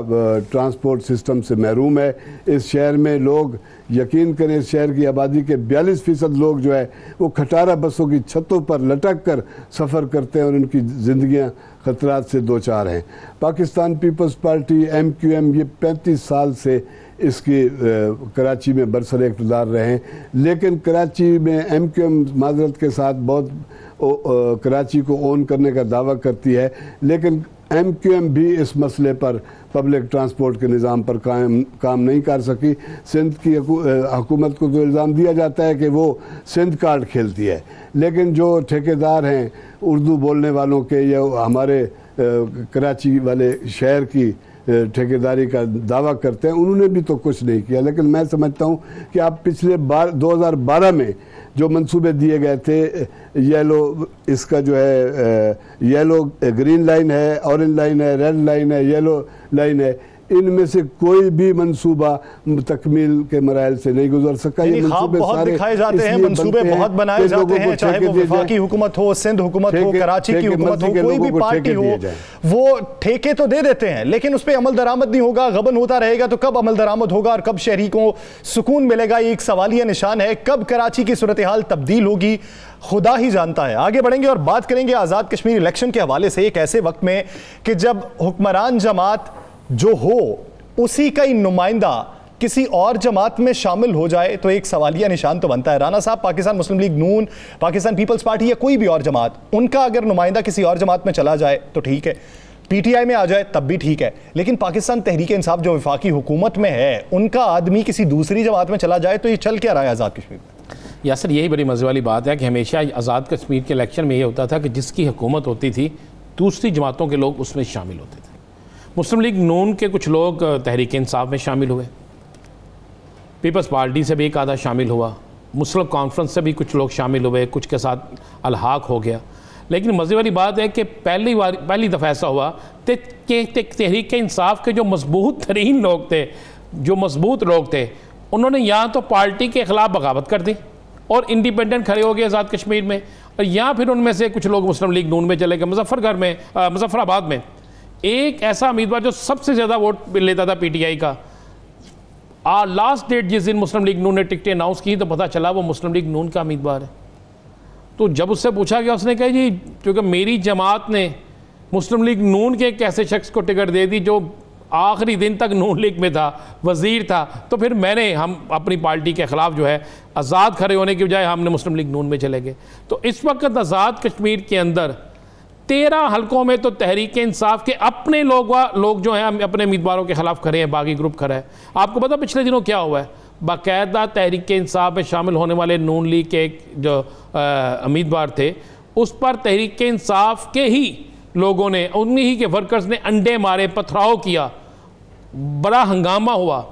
ट्रांसपोर्ट सिस्टम से महरूम है। इस शहर में लोग, यकीन करें, इस शहर की आबादी के 42% लोग जो है वो खटारा बसों की छतों पर लटक कर सफ़र करते हैं और उनकी ज़िंदगियाँ ख़तरात से दो चार हैं। पाकिस्तान पीपल्स पार्टी MQM ये 35 साल से इसकी कराची में बरसर इक़्तिदार रहे हैं, लेकिन कराची में MQM माज़रत के साथ बहुत कराची को ओन करने का दावा करती है, लेकिन MQM भी इस मसले पर, पब्लिक ट्रांसपोर्ट के निज़ाम पर काम नहीं कर सकी। सिंध की हुकूमत को तो इल्ज़ाम दिया जाता है कि वो सिंध कार्ड खेलती है, लेकिन जो ठेकेदार हैं उर्दू बोलने वालों के या हमारे कराची वाले शहर की ठेकेदारी का दावा करते हैं, उन्होंने भी तो कुछ नहीं किया। लेकिन मैं समझता हूँ कि आप पिछले 2012 में जो मंसूबे दिए गए थे, येलो, इसका जो है येलो ग्रीन लाइन है, ऑरेंज लाइन है, रेड लाइन है, येलो लाइन है, इनमें से कोई भी मंसूबा तकमील के मराइल से नहीं गुजर सका। ये मंसूबे बहुत दिखाए जाते हैं, मंसूबे बहुत बनाए जाते हैं, चाहे वो वफाकी हुकूमत हो, सिंध हुकूमत हो, कराची की हुकूमत हो, कोई भी पार्टी हो, वो ठेके तो दे देते हैं, लेकिन उस पर अमल दरामद नहीं होगा, गबन होता रहेगा। तो कब अमल दरामद होगा और कब शहरी को सुकून मिलेगा, ये एक सवालिया निशान है। कब कराची की सूरत हाल तब्दील होगी, खुदा ही जानता है। आगे बढ़ेंगे और बात करेंगे आज़ाद कश्मीर इलेक्शन के हवाले से, एक ऐसे वक्त में कि जब हुक्मरान जमात जो हो उसी का ही नुमाइंदा किसी और जमात में शामिल हो जाए तो एक सवालिया निशान तो बनता है। राना साहब, पाकिस्तान मुस्लिम लीग नून, पाकिस्तान पीपल्स पार्टी या कोई भी और जमात, उनका अगर नुमाइंदा किसी और जमात में चला जाए तो ठीक है, PTI में आ जाए तब भी ठीक है, लेकिन पाकिस्तान तहरीक इंसाफ जो वफाकी हुकूमत में है, उनका आदमी किसी दूसरी जमात में चला जाए तो ये चल क्या रहा है आज़ाद कश्मीर में? यासर, यही बड़ी मज़े वाली बात है कि हमेशा आज़ाद कश्मीर के इलेक्शन में ये होता था कि जिसकी हुकूमत होती थी दूसरी जमातों के लोग उसमें शामिल होते थे। मुस्लिम लीग नून के कुछ लोग तहरीक इंसाफ में शामिल हुए, पीपल्स पार्टी से भी एक आधा शामिल हुआ, मुस्लिम कॉन्फ्रेंस से भी कुछ लोग शामिल हुए, कुछ के साथ अलहाक हो गया। लेकिन मज़े वाली बात है कि पहली दफ़ा ऐसा हुआ कि तहरीक इंसाफ के जो मजबूत तरीन लोग थे, जो मजबूत लोग थे, उन्होंने यहाँ तो पार्टी के ख़िलाफ़ बगावत कर दी और इंडिपेंडेंट खड़े हो गए आज़ाद कश्मीर में, और यहाँ फिर उनमें से कुछ लोग मुस्लिम लीग नून में चले गए। मुजफ्फराबाद में एक ऐसा उम्मीदवार जो सबसे ज़्यादा वोट लेता था PTI का, लास्ट डेट जिस दिन मुस्लिम लीग नून ने टिकटें अनाउंस की तो पता चला वो मुस्लिम लीग नून का उम्मीदवार है। तो जब उससे पूछा गया, उसने कहा जी क्योंकि मेरी जमात ने मुस्लिम लीग नून के एक ऐसे शख्स को टिकट दे दी जो आखिरी दिन तक नून लीग में था, वज़ीर था, तो फिर हम अपनी पार्टी के ख़िलाफ़ जो है आज़ाद खड़े होने की बजाय हमने मुस्लिम लीग नून में चले गए। तो इस वक्त आज़ाद कश्मीर के अंदर 13 हलकों में तो तहरीक इंसाफ के अपने लोग जो हैं अपने उम्मीदवारों के खिलाफ खड़े हैं, बागी ग्रुप खड़ा है। आपको पता पिछले दिनों क्या हुआ है, बाकायदा तहरीक इंसाफ में शामिल होने वाले नून लीग के एक जो उम्मीदवार थे, उस पर तहरीक इंसाफ के ही लोगों ने, उन्हीं ही के वर्कर्स ने अंडे मारे, पथराव किया, बड़ा हंगामा हुआ।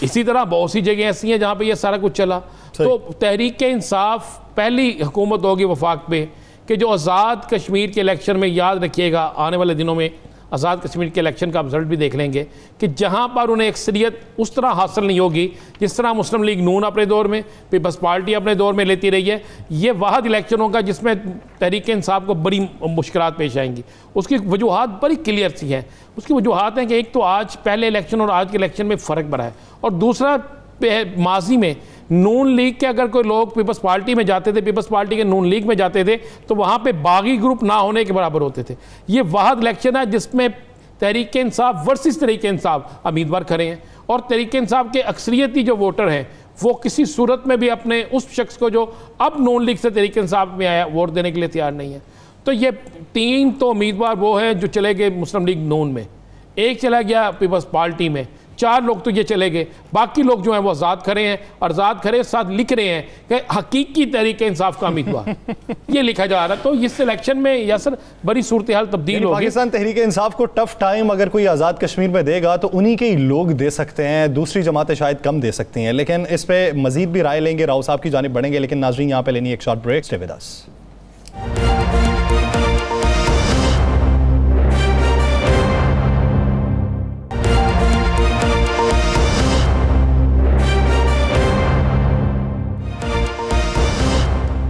इसी तरह बहुत सी जगह ऐसी हैं जहाँ पे ये सारा कुछ चला। तो तहरीक इंसाफ पहली हुकूमत होगी वफाक पे कि जो आज़ाद कश्मीर के इलेक्शन में, याद रखिएगा आने वाले दिनों में आज़ाद कश्मीर के इलेक्शन का रिजल्ट भी देख लेंगे कि जहाँ पर उन्हें अक्सरियत उस तरह हासिल नहीं होगी जिस तरह मुस्लिम लीग नून अपने दौर में, पीपल्स पार्टी अपने दौर में लेती रही है। ये वाहद इलेक्शन होगा जिसमें तहरीक इंसाफ को बड़ी मुश्किलात पेश आएंगी। उसकी वजूहात बड़ी क्लियर सी हैं। उसकी वजूहात हैं कि एक तो आज पहले इलेक्शन और आज के इलेक्शन में फ़र्क बड़ा है, और दूसरा माजी में नून लीग के अगर कोई लोग पीपल्स पार्टी में जाते थे, पीपल्स पार्टी के नून लीग में जाते थे, तो वहाँ पे बागी ग्रुप ना होने के बराबर होते थे। ये वाहद इलेक्शन है जिसमें तहरीक इंसाफ वर्सेस तहरीक इंसाफ उम्मीदवार खड़े हैं, और तहरीक इंसाफ के अक्सरियती जो वोटर हैं वो किसी सूरत में भी अपने उस शख्स को जो अब नून लीग से तहरीक इंसाफ में आया वोट देने के लिए तैयार नहीं है। तो ये 3 तो उम्मीदवार वो हैं जो चले गए मुस्लिम लीग नून में, एक चला गया पीपल्स पार्टी में, 4 लोग तो ये चले गए, बाकी लोग जो हैं वो आज़ाद खड़े हैं, और आज़ाद खड़े साथ लिख रहे हैं कि हकीकी तहरीक इंसाफ का उम्मीदवार ये लिखा जा रहा है। तो इस इलेक्शन में यासर बड़ी सूरत हाल तब्दील होगी। पाकिस्तान तहरीक इंसाफ को टफ टाइम अगर कोई आज़ाद कश्मीर में देगा तो उन्हीं के ही लोग दे सकते हैं, दूसरी जमातें शायद कम दे सकती हैं। लेकिन इस पर मजीद भी राय लेंगे, राव साहब की जानिब बढ़ेंगे, लेकिन नाज़रीन यहाँ पे लेनी एक short break. Stay with us.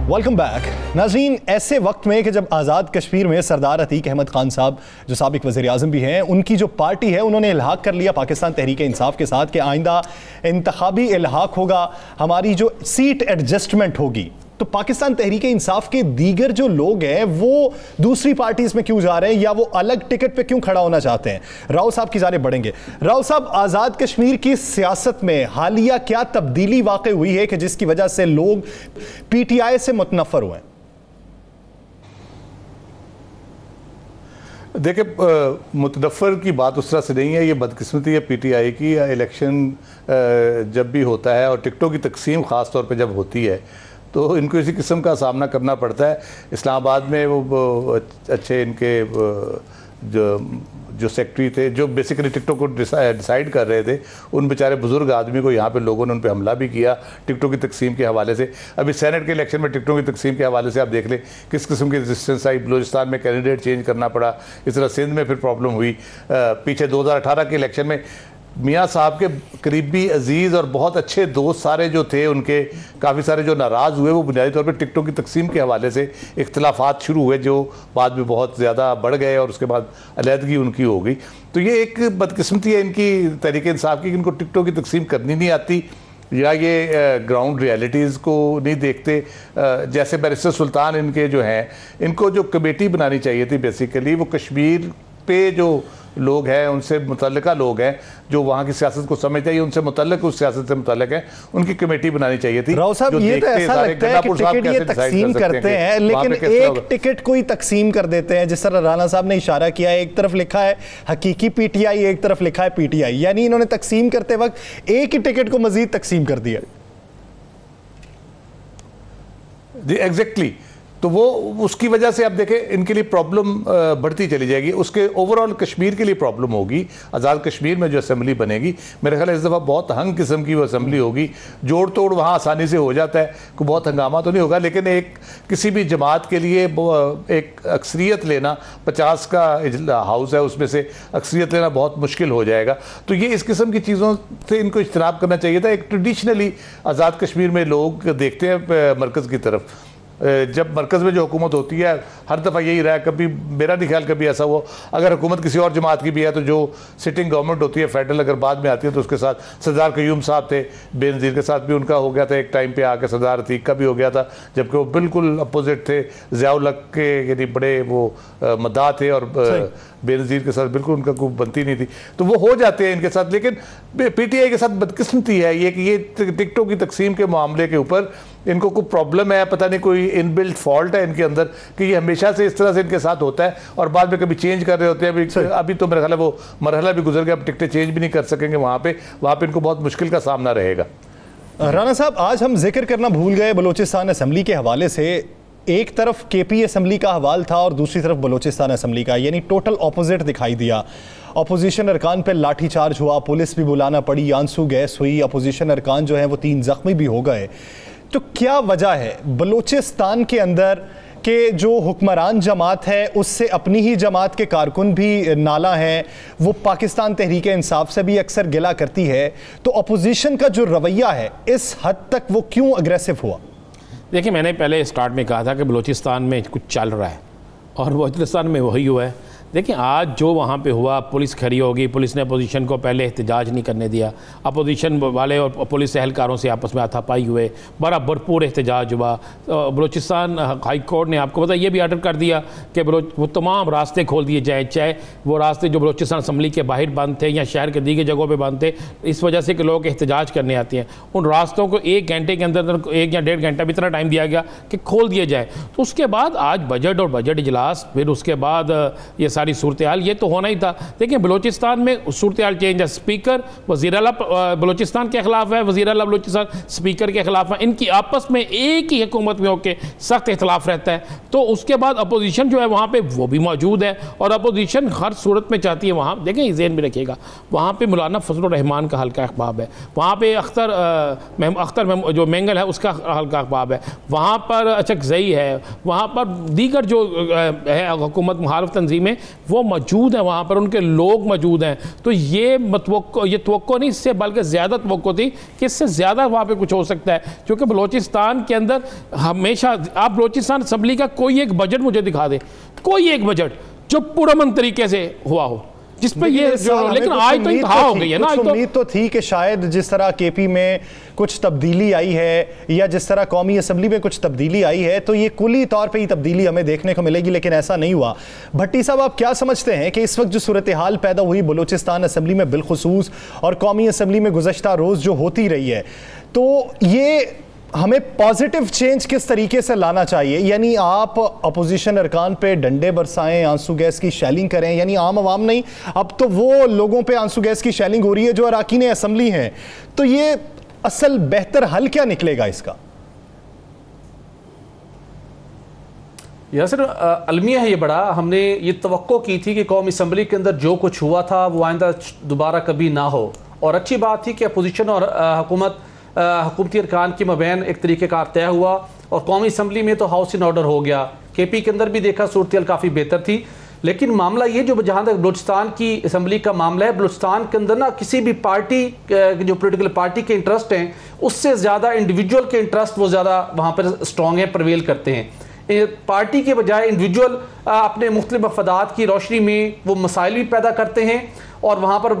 Welcome back. नाज़रीन, ऐसे वक्त में कि जब आज़ाद कश्मीर में सरदार अतीक अहमद खान साहब जो साबिक वज़ीर आज़म भी हैं, उनकी जो पार्टी है उन्होंने इल्हाक कर लिया पाकिस्तान तहरीक इंसाफ के साथ कि आइंदा इंतखाबी इल्हाक होगा, हमारी जो सीट एडजस्टमेंट होगी, तो पाकिस्तान तहरीक इंसाफ के दीगर जो लोग हैं वो दूसरी पार्टीज में क्यों जा रहे हैं या वो अलग टिकट पे क्यों खड़ा होना चाहते हैं? राव साहब की जानिब बढ़ेंगे। राव साहब, आज़ाद कश्मीर की सियासत में हालिया क्या तब्दीली वाक़ हुई है कि जिसकी वजह से लोग पीटीआई से मुतनफ़र हुए? देखिए, मुतनफ़र की बात उस तरह से नहीं है, ये बदकिस्मती है पीटीआई की। इलेक्शन जब भी होता है और टिकटों की तकसीम ख़ास तौर पे जब होती है तो इनको इसी किस्म का सामना करना पड़ता है। इस्लामाबाद में वो अच्छे इनके जो सेक्रेटरी थे जो बेसिकली टिकटों को डिसाइड कर रहे थे, उन बेचारे बुजुर्ग आदमी को यहाँ पे लोगों ने उन पे हमला भी किया टिकटों की तकसीम के हवाले से। अभी सेनेट के इलेक्शन में टिकटों की तकसीम के हवाले से आप देख लें किस किस्म की रेजिस्टेंस आई। बलूचिस्तान में कैंडिडेट चेंज करना पड़ा, इस तरह सिंध में फिर प्रॉब्लम हुई। पीछे 2018 के इलेक्शन में मियाँ साहब के करीबी अजीज़ और बहुत अच्छे दोस्त सारे जो थे उनके काफ़ी सारे जो नाराज़ हुए वो बुनियादी तौर पे टिकटों की तकसीम के हवाले से इख्तलाफात शुरू हुए जो बाद में बहुत ज़्यादा बढ़ गए और उसके बाद अलहदगी उनकी हो गई। तो ये एक बदकिस्मती है इनकी तहरीक इंसाफ की, इनको टिकटों की तकसीम करनी नहीं आती या ये ग्राउंड रियलिटीज़ को नहीं देखते। जैसे बैरिस्टर सुल्तान इनके जो हैं, इनको जो कमेटी बनानी चाहिए थी बेसिकली, वो कश्मीर पे जो लोग हैं उनसे मुतल्लिका लोग हैं जो वहाँ की सियासत को समझते हैं, उनसे मुतल्लिक उस सियासत से मुतल्लिक है, उनकी कमेटी बनानी चाहिए थी। राव साहब, ये तो ऐसा लगता है कि टिकट ये तकसीम करते हैं लेकिन एक टिकट कोई तकसीम कर देते हैं। जिस तरह राना साहब ने इशारा किया है, एक तरफ लिखा है हकीकी पीटीआई, एक तरफ लिखा है पीटीआई, यानी इन्होंने तकसीम करते वक्त एक ही टिकट को मजीद तकसीम कर दिया। एग्जैक्टली, तो वो उसकी वजह से आप देखें इनके लिए प्रॉब्लम बढ़ती चली जाएगी। उसके ओवरऑल कश्मीर के लिए प्रॉब्लम होगी। आज़ाद कश्मीर में जो असेंबली बनेगी, मेरे ख्याल इस दफ़ा बहुत तंग किस्म की वो असेंबली होगी। जोड़ तोड़ वहाँ आसानी से हो जाता है, कोई बहुत हंगामा तो नहीं होगा, लेकिन एक किसी भी जमात के लिए एक अक्सरियत लेना, 50 का हाउस है उसमें से अक्सरियत लेना बहुत मुश्किल हो जाएगा। तो ये इस किस्म की चीज़ों से इनको इज्तनाब करना चाहिए था। एक ट्रेडिशनली आज़ाद कश्मीर में लोग देखते हैं मरकज़ की तरफ, जब मरकज़ में जो हुकूमत होती है हर दफ़ा यही रहा है, कभी मेरा नहीं ख्याल कभी ऐसा हुआ। अगर हुकूमत किसी और जमात की भी है तो जो सिटिंग गवर्नमेंट होती है फेडरल अगर बाद में आती है तो उसके साथ सरदार कयूम साहब थे, बेनज़ीर के साथ भी उनका हो गया था एक टाइम पे आके, सरदार अतीक का भी हो गया था, जबकि वो बिल्कुल अपोजिट थे। ज़ियाउल हक के यानी बड़े वो मद्दा थे और बेनज़ीर के साथ बिल्कुल उनका कोई बनती नहीं थी। तो वो हो जाते हैं इनके साथ, लेकिन पीटीआई के साथ बदकिस्मती है ये कि ये टिकटों की तकसीम के मामले के ऊपर इनको कोई प्रॉब्लम है, पता नहीं कोई इनबिल्ट फॉल्ट है इनके अंदर कि ये हमेशा से इस तरह से इनके साथ होता है और बाद में कभी चेंज कर रहे होते हैं। अभी तो मेरा ख्याल है वो मरहला भी गुजर गया, अब टिकटें चेंज भी नहीं कर सकेंगे वहाँ पे इनको बहुत मुश्किल का सामना रहेगा। राना साहब, आज हम जिक्र करना भूल गए बलूचिस्तान असम्बली के हवाले से। एक तरफ केपी असम्बली का हवाल था और दूसरी तरफ बलूचिस्तान असम्बली का, यानी टोटल ऑपोजिट दिखाई दिया। अपोजिशन अरकान पर लाठीचार्ज हुआ, पुलिस भी बुलाना पड़ी, आंसू गैस हुई, अपोजिशन अरकान जो हैं वो 3 जख्मी भी हो गए। तो क्या वजह है बलूचिस्तान के अंदर कि जो हुक्मरान जमात है उससे अपनी ही जमात के कारकुन भी नाला हैं, वो पाकिस्तान तहरीक इंसाफ से भी अक्सर गिला करती है, तो अपोजिशन का जो रवैया है इस हद तक वो क्यों अग्रेसिव हुआ? देखिए, मैंने पहले स्टार्ट में कहा था कि बलूचिस्तान में कुछ चल रहा है और बलूचिस्तान में वही हुआ है। देखिए, आज जो वहाँ पे हुआ, पुलिस खड़ी होगी, पुलिस ने अपोजिशन को पहले एहतजाज नहीं करने दिया, अपोजिशन वाले और पुलिस एहलकारों से आपस में हाथापाई हुए, बड़ा भरपूर एहतजाज हुआ। बलूचिस्तान हाई कोर्ट ने आपको पता ये भी आर्डर कर दिया कि वो तमाम रास्ते खोल दिए जाए, चाहे वो रास्ते जो बलूचिस्तान असम्बली के बाहर बंद थे या शहर के दीगर जगहों पर बंद थे, इस वजह से कि लोग एहतजाज करने आते हैं, उन रास्तों को 1 घंटे के अंदर 1 या 1.5 घंटा भी इतना टाइम दिया गया कि खोल दिया जाए। तो उसके बाद आज बजट और बजट इजलास, फिर उसके बाद ये सारी सूरत हाल, ये तो होना ही था। देखिए, बलूचिस्तान में सूरत हाल चेंज है। स्पीकर वज़ीर आला बलूचिस्तान के खिलाफ है, वज़ीर आला बलूचिस्तान स्पीकर के खिलाफ है, इनकी आपस में एक ही हुकूमत में होकर सख्त इख्तलाफ रहता है। तो उसके बाद अपोजिशन जो है वहाँ पे वो भी मौजूद है और अपोजिशन हर सूरत में चाहती है, वहाँ देखें ज़हन में रखिएगा, वहाँ पे मौलाना फजल रहमान का हल्का अहबाब है, वहाँ पे अख्तर जो मेंगल है उसका हल्का अहबाब है, वहाँ पर अचकज़ई है, वहाँ पर दीगर जो है हुकूमत मुखालिफ तंजीमें वो मौजूद हैं, वहाँ पर उनके लोग मौजूद हैं। तो ये तवक्को नहीं, इससे बल्कि ज़्यादा तवक्को थी कि इससे ज़्यादा वहाँ पे कुछ हो सकता है, क्योंकि बलूचिस्तान के अंदर हमेशा आप बलूचिस्तान असम्बली का कोई एक बजट मुझे दिखा दे, कोई एक बजट जो पुरअमन तरीके से हुआ हो, जिस पे ये लेकिन आज तो इंतहा हो गई है ना। उम्मीद तो थी कि शायद जिस तरह केपी में कुछ तब्दीली आई है या जिस तरह कौमी असम्बली में कुछ तब्दीली आई है तो ये कुली तौर पे ही तब्दीली हमें देखने को मिलेगी, लेकिन ऐसा नहीं हुआ। भट्टी साहब, आप क्या समझते हैं कि इस वक्त जो सूरत हाल पैदा हुई बलूचिस्तान असम्बली में बिलखुसूस और कौमी असम्बली में गुज़श्ता रोज़ जो होती रही है, तो ये हमें पॉजिटिव चेंज किस तरीके से लाना चाहिए? यानी आप अपोजिशन अरकान पे डंडे बरसाएं, आंसू गैस की शेलिंग करें, यानी आम आवाम नहीं, अब तो वो लोगों पे आंसू गैस की शेलिंग हो रही है जो अरकान असम्बली हैं, तो ये असल बेहतर हल क्या निकलेगा इसका? यासर, अलमिया है ये बड़ा, हमने ये तवक्को की थी कि कौमी असम्बली के अंदर जो कुछ हुआ था वो आइंदा दोबारा कभी ना हो, और अच्छी बात थी कि अपोजिशन और हुकूमती अरकान के मबैन एक तरीके का तय हुआ और कौमी असम्बली में तो हाउस इन ऑर्डर हो गया। केपी के अंदर भी देखा सूरत हाल काफ़ी बेहतर थी, लेकिन मामला ये जो जहाँ तक बलूचिस्तान की असम्बली का मामला है, बलूचिस्तान के अंदर ना किसी भी पार्टी जो पोलिटिकल पार्टी के इंटरेस्ट हैं उससे ज़्यादा इंडिविजुअल के इंटरेस्ट वो ज़्यादा वहाँ पर स्ट्रॉन्ग है, प्रवेल करते हैं। पार्टी के बजाय इंडिविजुअल अपने मुख्तलिफ मफादात की रोशनी में वो मसाइल भी पैदा करते हैं और वहाँ पर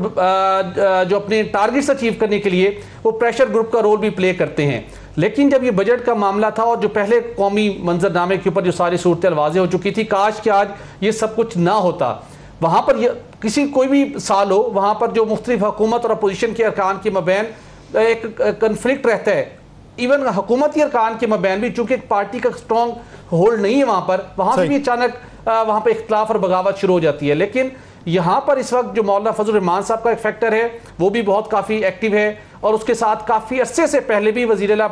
जो अपने टारगेट्स अचीव करने के लिए वो प्रेशर ग्रुप का रोल भी प्ले करते हैं। लेकिन जब ये बजट का मामला था और जो पहले कौमी मंजरनामे के ऊपर जो सारी सूरत वाज़ेह हो चुकी थी, काश कि आज ये सब कुछ ना होता। वहाँ पर किसी कोई भी साल हो, वहाँ पर जो मुख्तलिफ हुकूमत और अपोजिशन के अरकान के मबैन एक कन्फ्लिक्ट रहता है, इवन हुकूमती अरकान के मबैन भी, चूँकि एक पार्टी का स्ट्रॉन्ग होल्ड नहीं है वहाँ से भी अचानक वहाँ पर इख्तलाफ और बगावत शुरू हो जाती है। लेकिन यहाँ पर इस वक्त जो मौलाना फजल रहमान साहब का एक फैक्टर है वो भी बहुत काफ़ी एक्टिव है और उसके साथ काफ़ी अरसे से पहले भी वज़ीर आला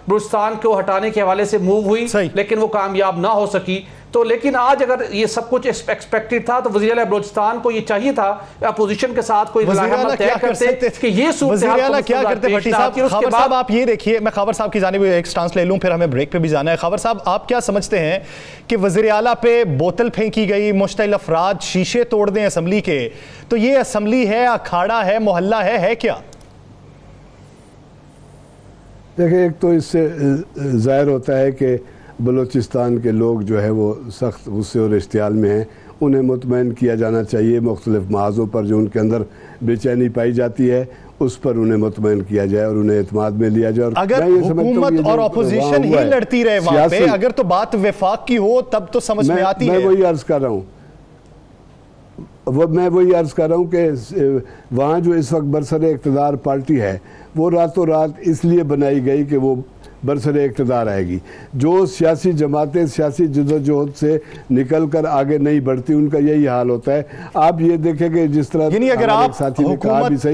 बलूचिस्तान को हटाने के हवाले से मूव हुई, लेकिन वो कामयाब ना हो सकी। तो लेकिन आज अगर ये सब कुछ एक्सपेक्टेड था तो वज़ीर आला बलूचिस्तान को ये चाहिए था अपोजिशन के साथ कोई तय करते कि ये सूरत क्या करते। भट्टी साहब, खबर साहब आप ये देखिए, मैं खबर साहब की जानिब एक स्टांस ले लूँ, फिर हमें ब्रेक पे भी जाना है। खबर साहब, आप क्या समझते हैं कि वज़ीर आला पे बोतल फेंकी गई, मुश्तइल अफराद शीशे तोड़ दें असम्बली के, तो ये असम्बली है, अखाड़ा है, मोहल्ला है क्या? देखिए, एक तो इससे ज़ाहिर होता है कि बलूचिस्तान के लोग जो है वो सख्त गुस्से और इश्तियाल में हैं, उन्हें मुतमईन किया जाना चाहिए। मुख्तलिफ महाज़ों पर जो उनके अंदर बेचैनी पाई जाती है उस पर उन्हें मुतमईन किया जाए और उन्हें एतमाद में लिया जाए। और अगर हुकूमत और अपोजिशन ही लड़ती रहे वहाँ पे, अगर तो बात विफाक की हो तब तो समझ में आती है। मैं वही अर्ज़ कर रहा हूँ कि वहाँ जो इस वक्त बरसर इक़्तिदार पार्टी है वो रातों रात इसलिए बनाई गई कि वो बरसरे इक़्तिदार आएगी। जो सियासी जमातें सियासी जदोजहद से निकल कर आगे नहीं बढ़ती, उनका यही हाल होता है। आप ये देखेंगे जिस तरह, यानी अगर आप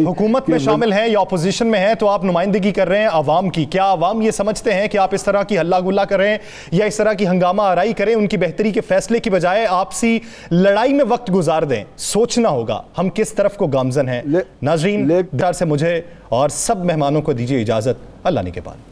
हुकूमत में शामिल हैं या अपोजिशन में हैं तो आप नुमाइंदगी कर रहे हैं अवाम की। क्या अवाम ये समझते हैं कि आप इस तरह की हल्ला गुल्ला करें या इस तरह की हंगामा आराई करें, उनकी बेहतरी के फैसले की बजाय आपसी लड़ाई में वक्त गुजार दें? सोचना होगा हम किस तरफ को गामजन हैं। नाज़रीन, से मुझे और सब मेहमानों को दीजिए इजाजत। अल्लाह ने के बाद।